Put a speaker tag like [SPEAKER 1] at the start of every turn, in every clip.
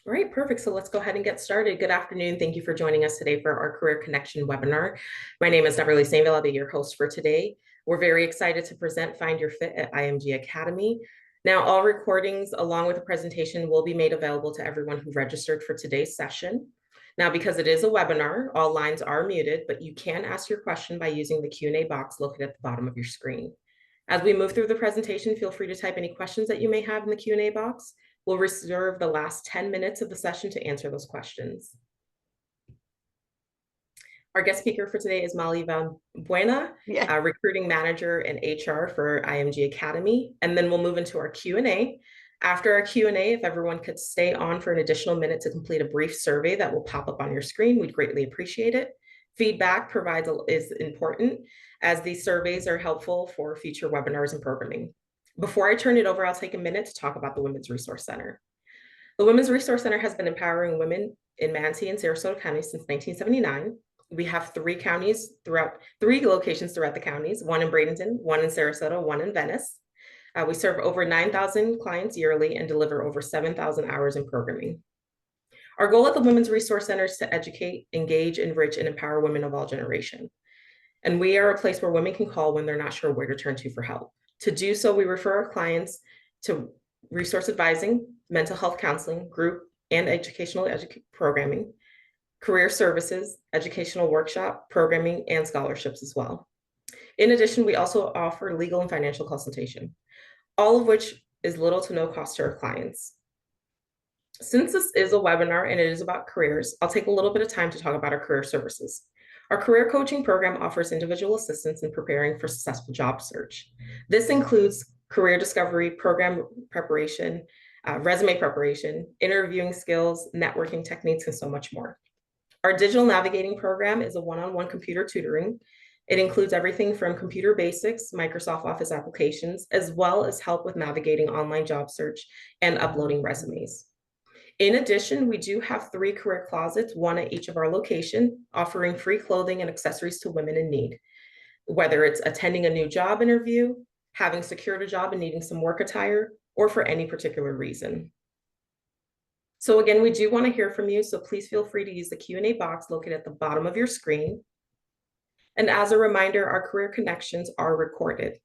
[SPEAKER 1] All right, perfect. So let's go ahead and get started. Good afternoon. Thank you for joining us today for our Career Connection webinar. My name is Beverly Sainville. I'll be your host for today. We're very excited to present Find Your Fit at IMG Academy. Now, all recordings along with the presentation will be made available to everyone who registered for today's session. Now, because it is a webinar, all lines are muted, but you can ask your question by using the Q&A box located at the bottom of your screen. As we move through the presentation, feel free to type any questions that you may have in the Q&A box. We'll reserve the last 10 minutes of the session to answer those questions. Our guest speaker for today is Molly Valbuena, recruiting manager and HR for IMG Academy. And then we'll move into our Q&A. After our Q&A, if everyone could stay on for an additional minute to complete a brief survey that will pop up on your screen, we'd greatly appreciate it. Feedback is important, as these surveys are helpful for future webinars and programming. Before I turn it over, I'll take a minute to talk about the Women's Resource Center. The Women's Resource Center has been empowering women in Manatee and Sarasota counties since 1979. We have three locations throughout the counties, one in Bradenton, one in Sarasota, one in Venice. We serve over 9,000 clients yearly and deliver over 7,000 hours in programming. Our goal at the Women's Resource Center is to educate, engage, enrich, and empower women of all generations. And we are a place where women can call when they're not sure where to turn to for help. To do so, we refer our clients to resource advising, mental health counseling, group and educational programming, career services, educational workshop, programming, and scholarships as well. In addition, we also offer legal and financial consultation, all of which is little to no cost to our clients. Since this is a webinar and it is about careers, I'll take a little bit of time to talk about our career services. Our career coaching program offers individual assistance in preparing for successful job search. This includes career discovery, program preparation, resume preparation, interviewing skills, networking techniques, and so much more. Our digital navigating program is a one-on-one computer tutoring. It includes everything from computer basics, Microsoft Office applications, as well as help with navigating online job search and uploading resumes. In addition, we do have 3 career closets, one at each of our location, offering free clothing and accessories to women in need, whether it's attending a new job interview, having secured a job and needing some work attire, or for any particular reason. So again, we do want to hear from you, so please feel free to use the Q&A box located at the bottom of your screen. And as a reminder, our career connections are recorded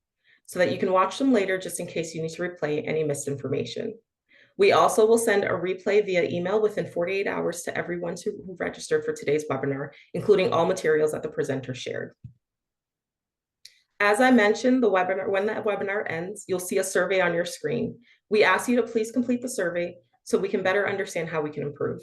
[SPEAKER 1] so that you can watch them later just in case you need to replay any missed information. We also will send a replay via email within 48 hours to everyone who registered for today's webinar, including all materials that the presenter shared. As I mentioned, when that webinar ends, you'll see a survey on your screen. We ask you to please complete the survey so we can better understand how we can improve.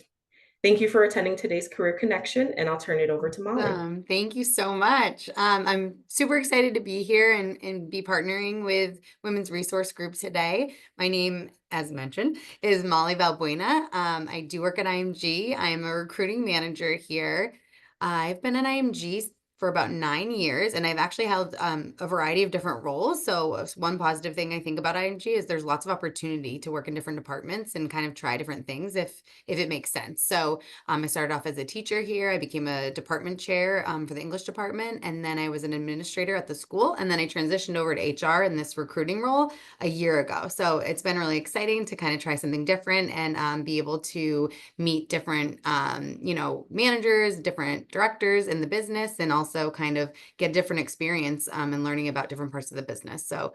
[SPEAKER 1] Thank you for attending today's Career Connection, and I'll turn it over to Molly.
[SPEAKER 2] Thank you so much. I'm super excited to be here and be partnering with Women's Resource Group today. My name, as mentioned, is Molly Valbuena. I do work at IMG. I am a recruiting manager here. I've been at IMG for about 9 years, and I've actually held a variety of different roles. So one positive thing I think about IMG is there's lots of opportunity to work in different departments and kind of try different things if it makes sense. So I started off as a teacher here. I became a department chair for the English department, and then I was an administrator at the school, and then I transitioned over to HR in this recruiting role a year ago. So it's been really exciting to kind of try something different and be able to meet different managers, different directors in the business, and also kind of get different experience and learning about different parts of the business. So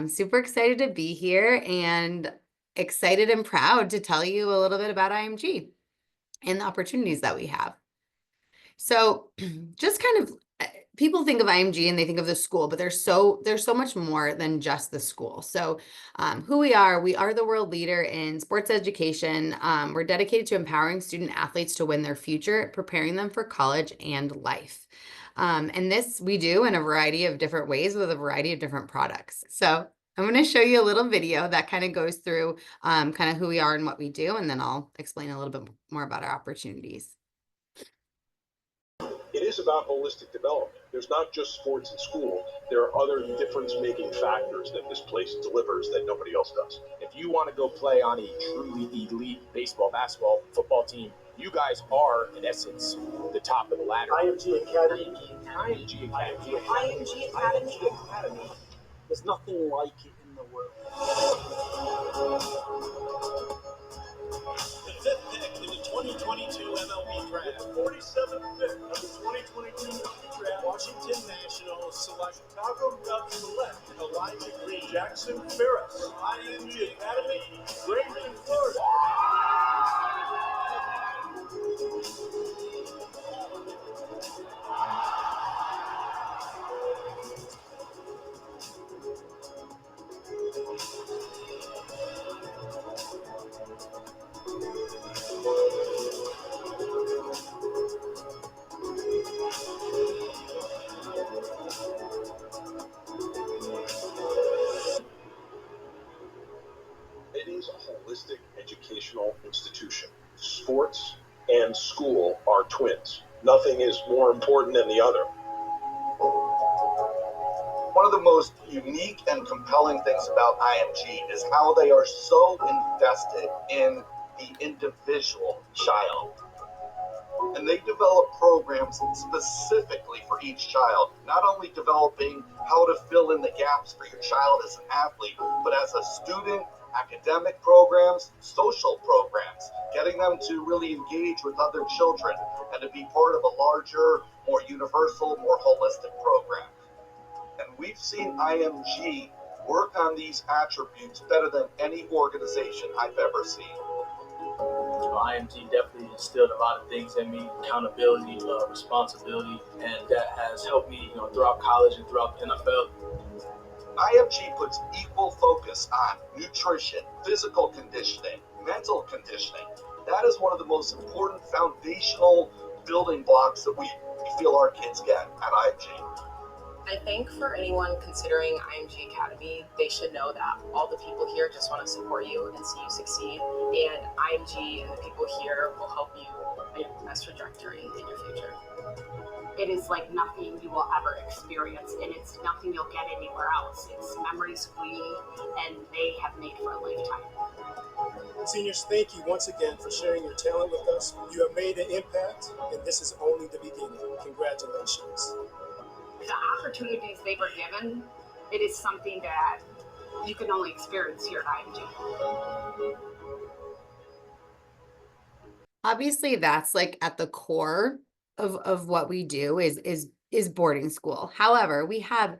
[SPEAKER 2] super excited to be here and excited and proud to tell you a little bit about IMG and the opportunities that we have. So just kind of people think of IMG and they think of the school, but there's so much more than just the school. So who we are the world leader in sports education. We're dedicated to empowering student athletes to win their future, preparing them for college and life. And this we do in a variety of different ways with a variety of different products. So I'm going to show you a little video that kind of goes through kind of who we are and what we do, and then I'll explain a little bit more about our opportunities.
[SPEAKER 3] It is about holistic development. There's not just sports in school. There are other difference-making factors that this place delivers that nobody else does.
[SPEAKER 4] If you want to go play on a truly elite baseball, basketball, football team, you guys are, in essence, the top of the ladder.
[SPEAKER 5] IMG Academy.
[SPEAKER 4] IMG Academy.
[SPEAKER 5] IMG Academy. There's nothing like it in the world. draft. The 47th pick of the 2022 rookie draft, Washington Nationals select Chicago Cubs select Elijah Green, Jackson Ferris, IMG Academy, Bradenton, Florida.
[SPEAKER 3] It is a holistic educational institution. Sports and school are twins. Nothing is more important than the other.
[SPEAKER 6] One of the most unique and compelling things about IMG is how they are so invested in the individual child. And they develop programs specifically for each child, not only developing how to fill in the gaps for your child as an athlete, but as a student, academic programs, social programs, getting them to really engage with other children and to be part of a larger, more universal, more holistic program. And we've seen IMG work on these attributes better than any organization I've ever seen.
[SPEAKER 7] IMG definitely instilled a lot of things in me: accountability, responsibility, and that has helped me, throughout college and throughout the NFL.
[SPEAKER 6] IMG puts equal focus on nutrition, physical conditioning, mental conditioning. That is one of the most important foundational building blocks that we feel our kids get at IMG.
[SPEAKER 8] I think for anyone considering IMG Academy, they should know that all the people here just want to support you and see you succeed. And IMG and the people here will help you make the best trajectory in your future.
[SPEAKER 9] It is like nothing you will ever experience, and it's nothing you'll get anywhere else. It's memories we and they have made for a lifetime.
[SPEAKER 5] Seniors, thank you once again for sharing your talent with us. You have made an impact, and this is only the beginning. Congratulations.
[SPEAKER 9] The opportunities they were given, it is something that you can only experience here at IMG.
[SPEAKER 2] Obviously, that's like at the core of what we do is boarding school. However, we have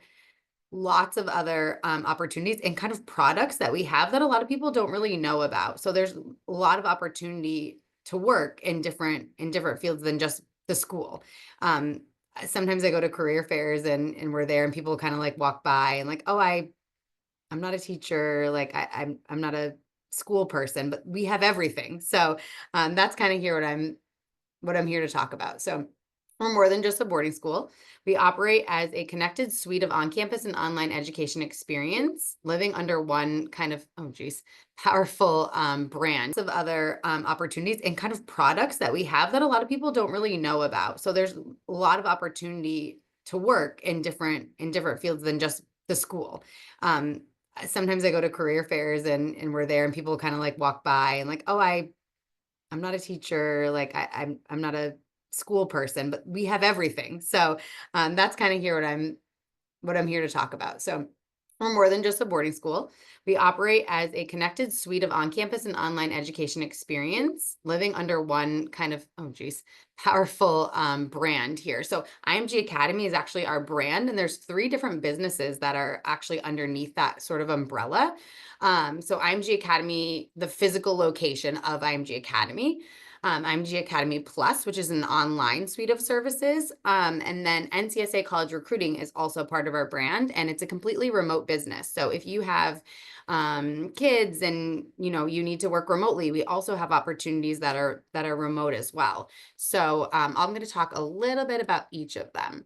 [SPEAKER 2] lots of other opportunities and kind of products that we have that a lot of people don't really know about. So there's a lot of opportunity to work in different fields than just the school. Sometimes I go to career fairs and we're there and people kind of like walk by and like, oh, I'm not a teacher, like I'm not a school person, but we have everything. So that's kind of here what I'm here to talk about. So we're more than just a boarding school. We operate as a connected suite of on-campus and online education experience, living under one kind of, powerful brand of other opportunities and kind of products that we have that a lot of people don't really know about. So there's a lot of opportunity to work in different fields than just the school. Sometimes I go to career fairs and we're there and people kind of like walk by and like, oh, I'm not a teacher, like I'm not a school person, but we have everything. So that's kind of here what I'm here to talk about. So we're more than just a boarding school. We operate as a connected suite of on-campus and online education experience, living under one kind of, powerful brand here. So IMG Academy is actually our brand, and there's 3 different businesses that are actually underneath that sort of umbrella. So IMG Academy, the physical location of IMG Academy, IMG Academy Plus, which is an online suite of services. And then NCSA College Recruiting is also part of our brand, and it's a completely remote business. So if you have kids and you need to work remotely, we also have opportunities that are remote as well. So I'm going to talk a little bit about each of them.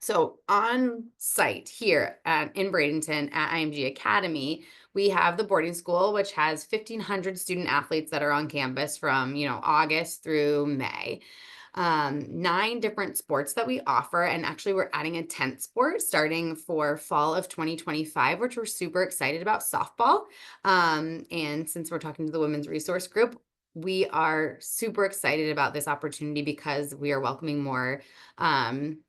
[SPEAKER 2] So on site here in Bradenton at IMG Academy, we have the boarding school, which has 1,500 student athletes that are on campus from, August through May. 9 different sports that we offer. And actually we're adding a 10th sport starting for fall of 2025, which we're super excited about, softball. And since we're talking to the women's resource group, we are super excited about this opportunity because we are welcoming more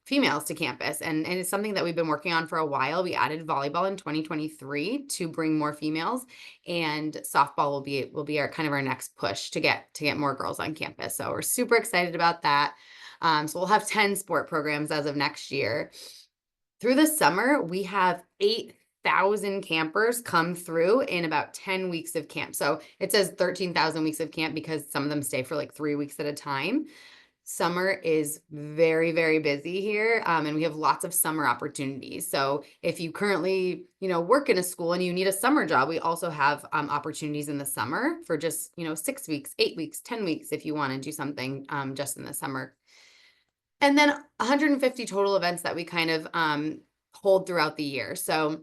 [SPEAKER 2] females to campus. And it's something that we've been working on for a while. We added volleyball in 2023 to bring more females, and softball will be our kind of our next push to get more girls on campus. So we're super excited about that. So we'll have 10 sport programs as of next year. Through the summer, we have 8,000 campers come through in about 10 weeks of camp. So it says 13,000 weeks of camp because some of them stay for like 3 weeks at a time. Summer is very, very busy here, and we have lots of summer opportunities. So if you currently, work in a school and you need a summer job, we also have opportunities in the summer for just, 6 weeks, 8 weeks, 10 weeks if you want to do something just in the summer. And then 150 total events that we kind of hold throughout the year. So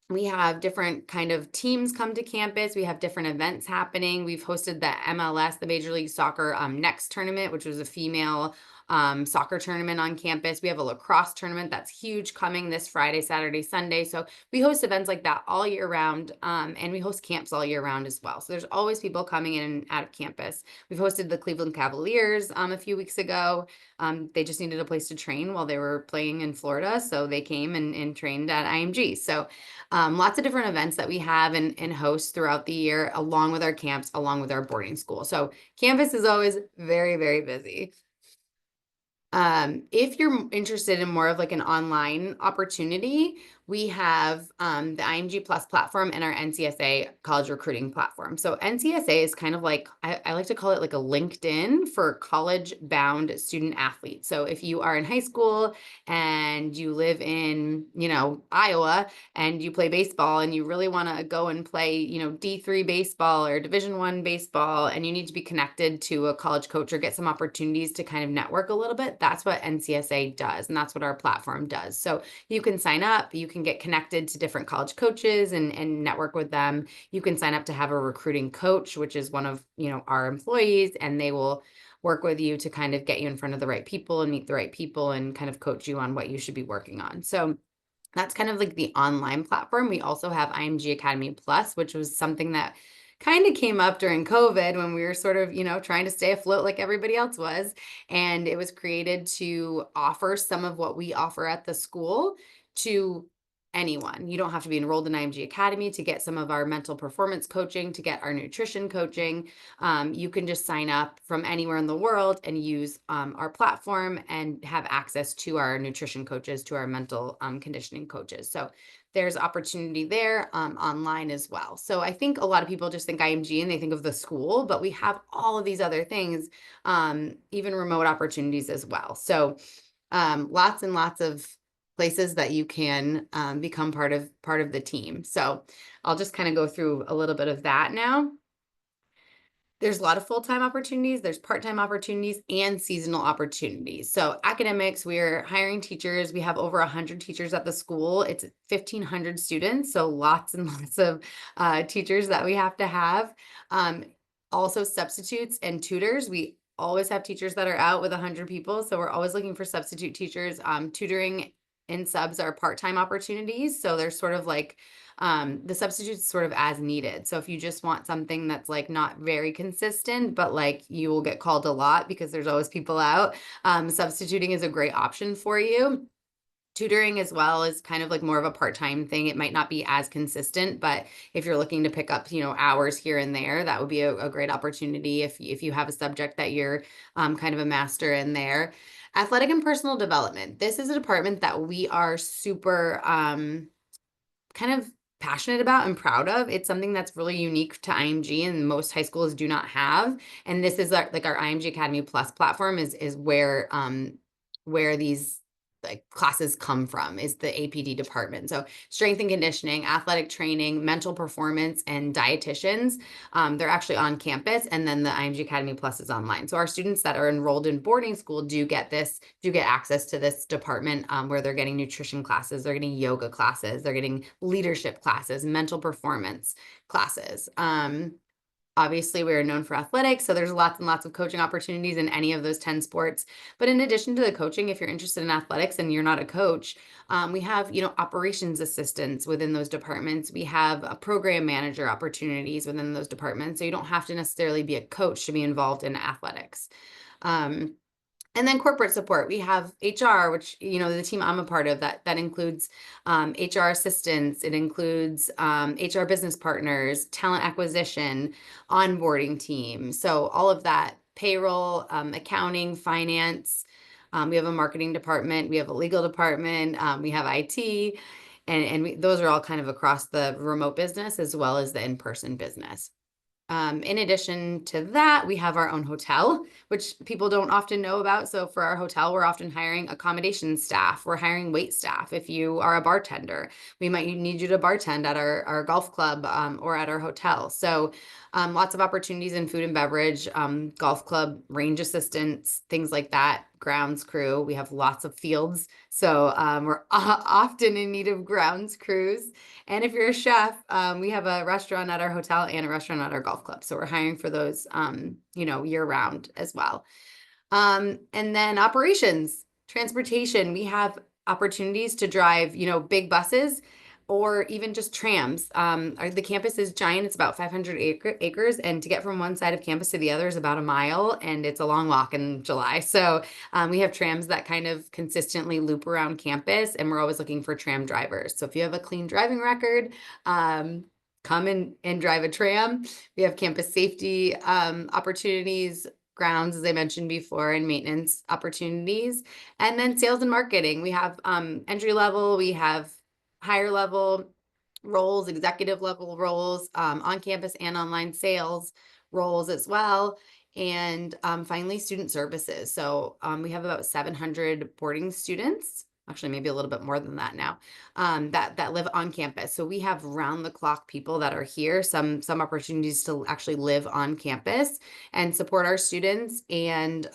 [SPEAKER 2] we have different kind of teams come to campus. We have different events happening. We've hosted the MLS, the Major League Soccer Next tournament, which was a female soccer tournament on campus. We have a lacrosse tournament that's huge coming this Friday, Saturday, Sunday. So we host events like that all year round, and we host camps all year round as well. So there's always people coming in and out of campus. We've hosted the Cleveland Cavaliers a few weeks ago. They just needed a place to train while they were playing in Florida. So they came and trained at IMG. So lots of different events that we have and host throughout the year, along with our camps, along with our boarding school. So campus is always very, very busy. If you're interested in more of like an online opportunity, we have the IMG Plus platform and our NCSA college recruiting platform. So NCSA is kind of like, I like to call it like a LinkedIn for college bound student athletes. So if you are in high school and you live in, Iowa, and you play baseball and you really want to go and play, D3 baseball or Division I baseball, and you need to be connected to a college coach or get some opportunities to kind of network a little bit, that's what NCSA does. And that's what our platform does. So you can sign up, you can get connected to different college coaches and network with them. You can sign up to have a recruiting coach, which is one of, our employees, and they will work with you to kind of get you in front of the right people and meet the right people and kind of coach you on what you should be working on. So that's kind of like the online platform. We also have IMG Academy Plus, which was something that kind of came up during COVID when we were sort of, trying to stay afloat like everybody else was. And it was created to offer some of what we offer at the school to anyone. You don't have to be enrolled in IMG Academy to get some of our mental performance coaching, to get our nutrition coaching. You can just sign up from anywhere in the world and use our platform and have access to our nutrition coaches, to our mental conditioning coaches. So there's opportunity there online as well. So I think a lot of people just think IMG and they think of the school, but we have all of these other things, even remote opportunities as well. So lots and lots of places that you can become part of the team. So I'll just kind of go through a little bit of that now. There's a lot of full-time opportunities, there's part-time opportunities, and seasonal opportunities. So academics, we're hiring teachers. We have over 100 teachers at the school. It's 1,500 students, so lots and lots of teachers that we have to have. Also substitutes and tutors. We always have teachers that are out with 100 people, so we're always looking for substitute teachers. Tutoring and subs are part-time opportunities, so they're sort of like the substitutes sort of as needed. So if you just want something that's like not very consistent, but like you will get called a lot because there's always people out, substituting is a great option for you. Tutoring as well is kind of like more of a part-time thing. It might not be as consistent, but if you're looking to pick up, hours here and there, that would be a great opportunity if you have a subject that you're kind of a master in there. Athletic and personal development. This is a department that we are super kind of passionate about and proud of. It's something that's really unique to IMG and most high schools do not have. And this is our IMG Academy Plus platform is where these classes come from, is the APD department. So strength and conditioning, athletic training, mental performance, and dietitians, they're actually on campus, and then the IMG Academy Plus is online. So our students that are enrolled in boarding school do get access to this department where they're getting nutrition classes, they're getting yoga classes, they're getting leadership classes, mental performance classes. Obviously, we are known for athletics, so there's lots and lots of coaching opportunities in any of those 10 sports. But in addition to the coaching, if you're interested in athletics and you're not a coach, we have, operations assistants within those departments. We have a program manager opportunities within those departments. So you don't have to necessarily be a coach to be involved in athletics. And then corporate support, we have HR, which, the team I'm a part of, that includes HR assistants. It includes HR business partners, talent acquisition, onboarding team. So all of that, payroll, accounting, finance. We have a marketing department. We have a legal department. We have IT. And those are all kind of across the remote business as well as the in-person business. In addition to that, we have our own hotel, which people don't often know about. So for our hotel, we're often hiring accommodation staff. We're hiring wait staff. If you are a bartender, we might need you to bartend at our golf club or at our hotel. So lots of opportunities in food and beverage, golf club, range assistants, things like that, grounds crew. We have lots of fields. So we're often in need of grounds crews. And if you're a chef, we have a restaurant at our hotel and a restaurant at our golf club. So we're hiring for those, year round as well. And then operations, transportation, we have opportunities to drive, big buses or even just trams. The campus is giant. It's about 500 acres. And to get from one side of campus to the other is about a mile. And it's a long walk in July. So we have trams that kind of consistently loop around campus. And we're always looking for tram drivers. So if you have a clean driving record, come in and drive a tram. We have campus safety opportunities, grounds, as I mentioned before, and maintenance opportunities. And then sales and marketing. We have entry level, we have higher level roles, executive level roles, on campus and online sales roles as well. And finally, student services. So we have about 700 boarding students, actually maybe a little bit more than that now, that live on campus. So we have round the clock people that are here, some opportunities to actually live on campus and support our students. And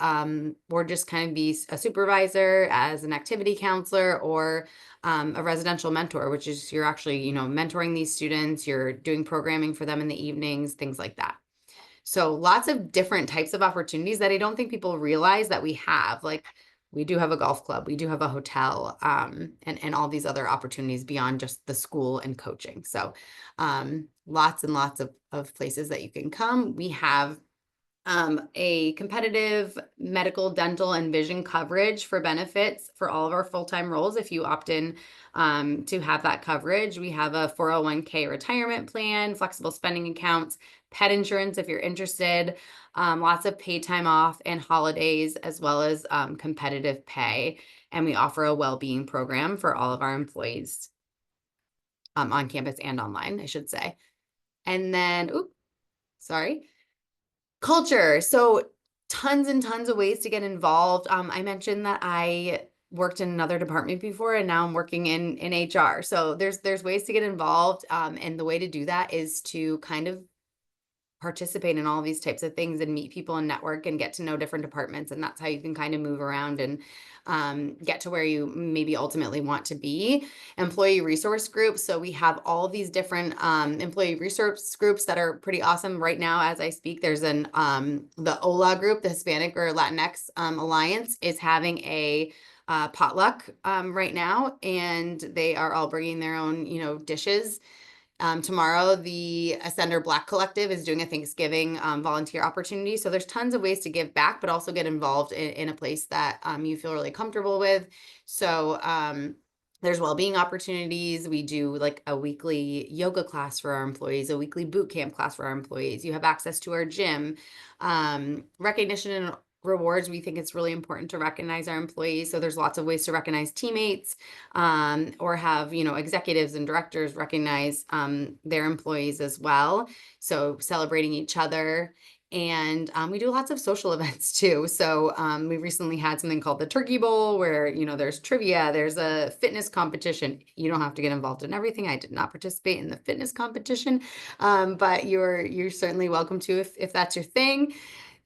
[SPEAKER 2] or just kind of be a supervisor, as an activity counselor, or a residential mentor, which is you're actually, mentoring these students, you're doing programming for them in the evenings, things like that. So lots of different types of opportunities that I don't think people realize that we have. Like, we do have a golf club, we do have a hotel, and all these other opportunities beyond just the school and coaching. So lots and lots of places that you can come. We have a competitive medical, dental, and vision coverage for benefits for all of our full-time roles. If you opt in to have that coverage, we have a 401k retirement plan, flexible spending accounts, pet insurance if you're interested, lots of paid time off and holidays, as well as competitive pay. And we offer a well-being program for all of our employees on campus and online, I should say. And then, culture. So tons and tons of ways to get involved. I mentioned that I worked in another department before, and now I'm working in HR. So there's ways to get involved. And the way to do that is to kind of participate in all these types of things and meet people and network and get to know different departments. And that's how you can kind of move around and get to where you maybe ultimately want to be. Employee resource groups. So we have all these different employee resource groups that are pretty awesome right now. As I speak, there's the OLA group, the Hispanic or Latinx Alliance, is having a potluck right now, and they are all bringing their own, dishes. Tomorrow, the Ascender Black Collective is doing a Thanksgiving volunteer opportunity. So there's tons of ways to give back, but also get involved in a place that you feel really comfortable with. So there's well-being opportunities. We do like a weekly yoga class for our employees, a weekly boot camp class for our employees. You have access to our gym, recognition and rewards. We think it's really important to recognize our employees. So there's lots of ways to recognize teammates, or have, executives and directors recognize their employees as well. So celebrating each other. And we do lots of social events too. So we recently had something called the Turkey Bowl, where, there's trivia, there's a fitness competition. You don't have to get involved in everything. I did not participate in the fitness competition, but you're certainly welcome to if that's your thing.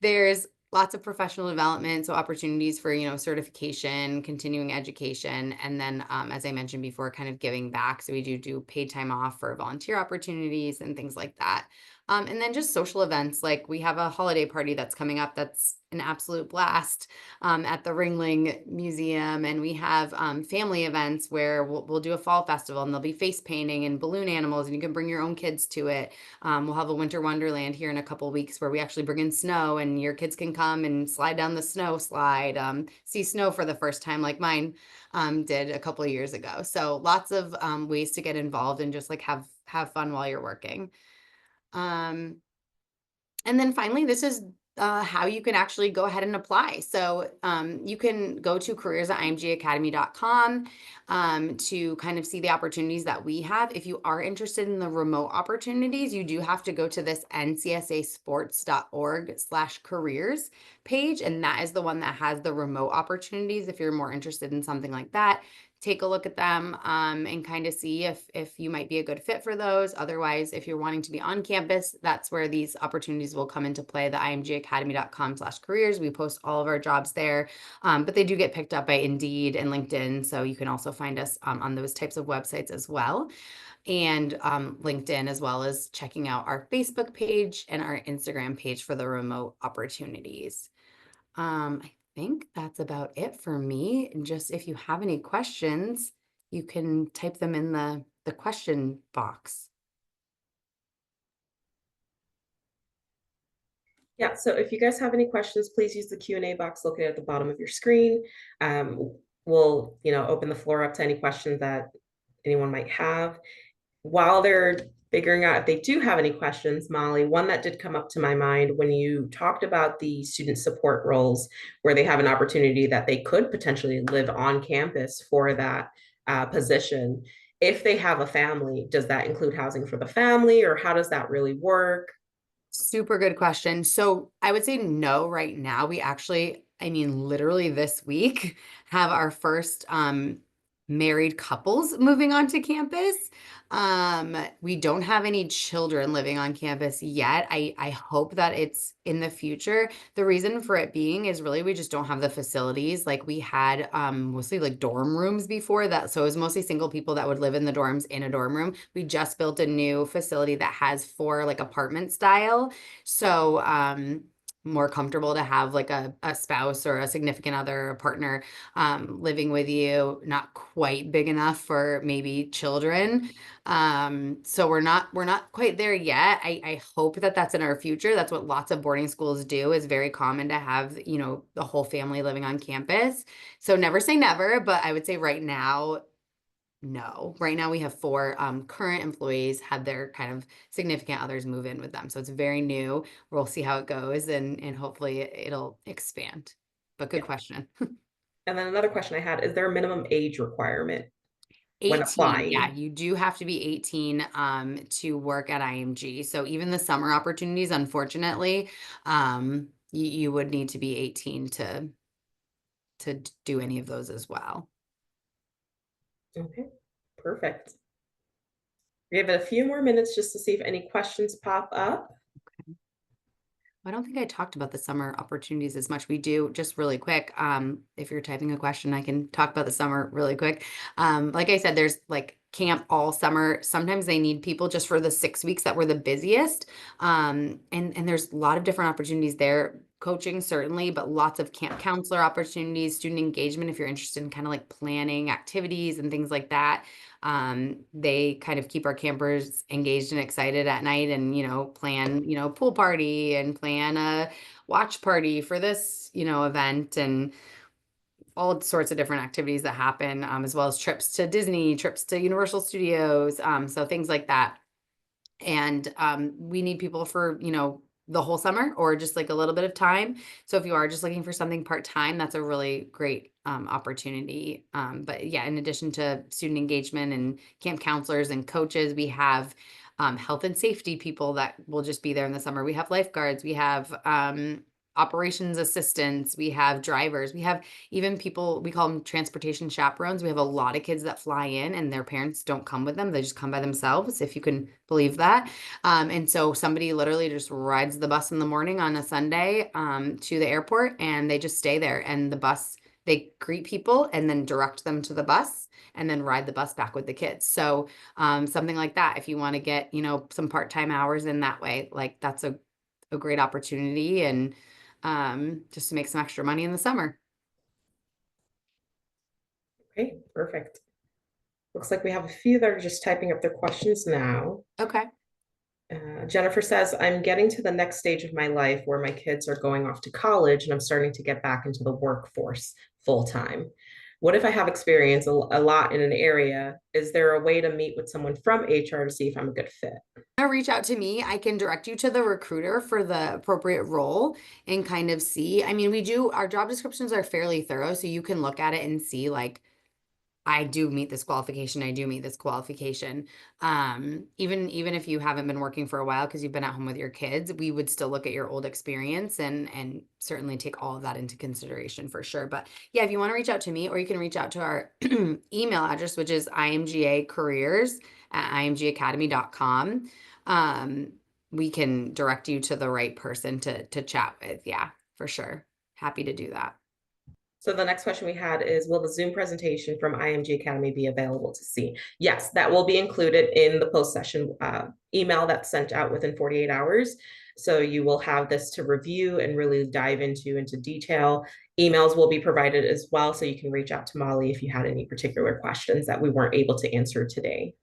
[SPEAKER 2] There's lots of professional development, so opportunities for, certification, continuing education, and then, as I mentioned before, kind of giving back. So we do paid time off for volunteer opportunities and things like that. And then just social events, like we have a holiday party that's coming up that's an absolute blast at the Ringling Museum. And we have family events where we'll do a fall festival, and there'll be face painting and balloon animals, and you can bring your own kids to it. We'll have a winter wonderland here in a couple weeks where we actually bring in snow, and your kids can come and slide down the snow slide, see snow for the first time like mine did a couple of years ago. So lots of ways to get involved and just like have fun while you're working. And then finally, this is how you can actually go ahead and apply. So you can go to careers@imgacademy.com to kind of see the opportunities that we have. If you are interested in the remote opportunities, you do have to go to this ncsasports.org/careers page. And that is the one that has the remote opportunities. If you're more interested in something like that, take a look at them and kind of see if you might be a good fit for those. Otherwise, if you're wanting to be on campus, that's where these opportunities will come into play, the imgacademy.com/careers. We post all of our jobs there, but they do get picked up by Indeed and LinkedIn. So you can also find us on those types of websites as well. And LinkedIn, as well as checking out our Facebook page and our Instagram page for the remote opportunities. I think that's about it for me. And just if you have any questions, you can type them in the question box.
[SPEAKER 1] Yeah, so if you guys have any questions, please use the Q&A box located at the bottom of your screen. We'll, open the floor up to any questions that anyone might have. While they're figuring out if they do have any questions, Molly, one that did come up to my mind when you talked about the student support roles, where they have an opportunity that they could potentially live on campus for that position. If they have a family, does that include housing for the family, or how does that really work?
[SPEAKER 2] Super good question. So I would say no right now. We actually, literally this week have our first married couples moving onto campus. We don't have any children living on campus yet. I hope that it's in the future. The reason for it being is really we just don't have the facilities. Like we had mostly like dorm rooms before that. So it was mostly single people that would live in the dorms in a dorm room. We just built a new facility that has 4 like apartment style. So more comfortable to have like a spouse or a significant other, a partner living with you, not quite big enough for maybe children. So we're not quite there yet. I hope that that's in our future. That's what lots of boarding schools do. Is very common to have, the whole family living on campus. So never say never, but I would say right now, no. Right now we have 4 current employees had their kind of significant others move in with them. So it's very new. We'll see how it goes and hopefully it'll expand. But good question.
[SPEAKER 1] And then another question I had, is there a minimum age requirement when
[SPEAKER 2] 18,
[SPEAKER 1] applying?
[SPEAKER 2] yeah, you do have to be 18 to work at IMG. So even the summer opportunities, unfortunately, you would need to be 18 to do any of those as well.
[SPEAKER 1] Okay, perfect. We have a few more minutes just to see if any questions pop up.
[SPEAKER 2] I don't think I talked about the summer opportunities as much. We do, just really quick. If you're typing a question, I can talk about the summer really quick. Like I said, there's like camp all summer. Sometimes they need people just for the 6 weeks that were the busiest. And there's a lot of different opportunities there. Coaching certainly, but lots of camp counselor opportunities, student engagement if you're interested in kind of like planning activities and things like that. They kind of keep our campers engaged and excited at night and, plan, pool party and plan a watch party for this, event and all sorts of different activities that happen, as well as trips to Disney, trips to Universal Studios. So things like that. And we need people for, the whole summer or just like a little bit of time. So if you are just looking for something part-time, that's a really great opportunity. But yeah, in addition to student engagement and camp counselors and coaches, we have health and safety people that will just be there in the summer. We have lifeguards, we have operations assistants, we have drivers, we have even people, we call them transportation chaperones. We have a lot of kids that fly in and their parents don't come with them. They just come by themselves, if you can believe that. And so somebody literally just rides the bus in the morning on a Sunday to the airport and they just stay there. And the bus, they greet people and then direct them to the bus and then ride the bus back with the kids. So something like that, if you want to get, you know, some part-time hours in that way, like that's a great opportunity, and just to make some extra money in the summer.
[SPEAKER 1] Okay, perfect. Looks like we have a few that are just typing up their questions now.
[SPEAKER 2] Okay.
[SPEAKER 1] Jennifer says, I'm getting to the next stage of my life where my kids are going off to college and I'm starting to get back into the workforce full time. What if I have experience a lot in an area? Is there a way to meet with someone from HR to see if I'm a good fit?
[SPEAKER 2] Reach out to me. I can direct you to the recruiter for the appropriate role and kind of see. I mean, our job descriptions are fairly thorough, so you can look at it and see, like, I do meet this qualification. I do meet this qualification. Even if you haven't been working for a while because you've been at home with your kids, we would still look at your old experience and certainly take all of that into consideration for sure. But yeah, if you want to reach out to me, or you can reach out to our email address, which is imgacareers@imgacademy.com. We can direct you to the right person to chat with. Yeah, for sure. Happy to do that.
[SPEAKER 1] So the next question we had is, will the Zoom presentation from IMG Academy be available to see? Yes, that will be included in the post-session email that's sent out within 48 hours. So you will have this to review and really dive into detail. Emails will be provided as well, so you can reach out to Molly if you had any particular questions that we weren't able to answer today.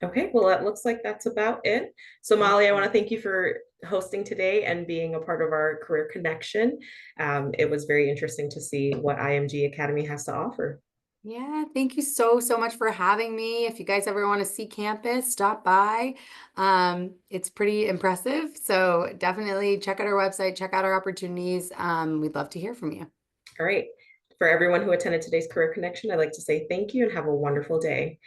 [SPEAKER 1] Okay, well, it looks like that's about it. So Molly, I want to thank you for hosting today and being a part of our career connection. It was very interesting to see what IMG Academy has to offer.
[SPEAKER 2] Yeah, thank you so much for having me. If you guys ever want to see campus, stop by. It's pretty impressive. So definitely check out our website, check out our opportunities. We'd love to hear from you.
[SPEAKER 1] All right. For everyone who attended today's Career Connection, I'd like to say thank you and have a wonderful day.